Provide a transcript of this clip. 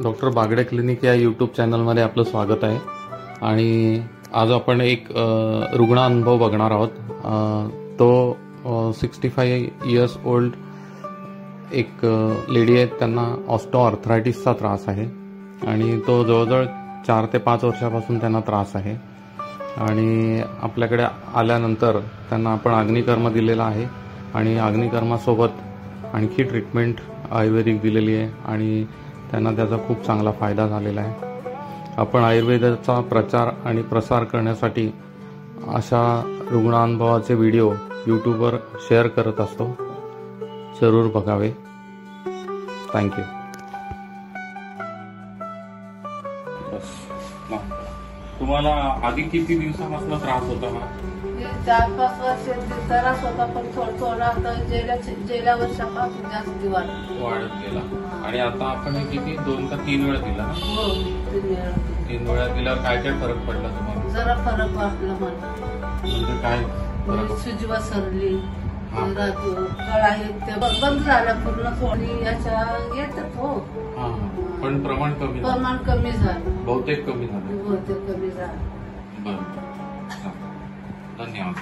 Doctor Bagade clinic या YouTube चॅनलमध्ये आपलं स्वागत आहे आणि आज आपण एक रुग्ण अनुभव बघणार आहोत। तो 65 इयर्स ओल्ड एक लेडी आहे, त्यांना ऑस्टिओआर्थरायटिसचा त्रास आहे आणि तो जवळजवळ 4 ते 5 वर्षापासून त्यांना त्रास आहे आणि आपल्याकडे आल्यानंतर त्यांना आपण अग्निकर्म दिलेला आहे आणि अग्निकर्मासोबत आणखी ट्रीटमेंट आयुर्वेदिक दिलेली आहे आणि त्यांना त्याचा खूप चांगला फायदा झालेला आहे। आपण आयुर्वेदाचा प्रचार आणि प्रसार करण्यासाठी अशा रुग्णानुभवाचे व्हिडिओ यूट्यूबवर शेअर करत असतो, जरूर बघावे। थँक्यू। तुम्हाला आधी किती दिवसापासून त्रास होता? 4-5 वर्ष त्रास होता, पण थोडा आता गेल्या वर्षापासून जास्त वाढत गेला आणि आता आपण किती 2 का 3 वेळा दिला? हो, 3 वेळा दिल्यावर काय काय फरक पडला तुम्हाला? जरा फरक वाटला मला। म्हणजे काय फरक? सुजवा सरली, कळा ते बंद झाला पूर्ण, थोडी याच्या येतात हो, पण प्रमाण कमी झालं, बहुतेक कमी झालं। बहुतेक कमी झालं। बरं, धन्यवाद।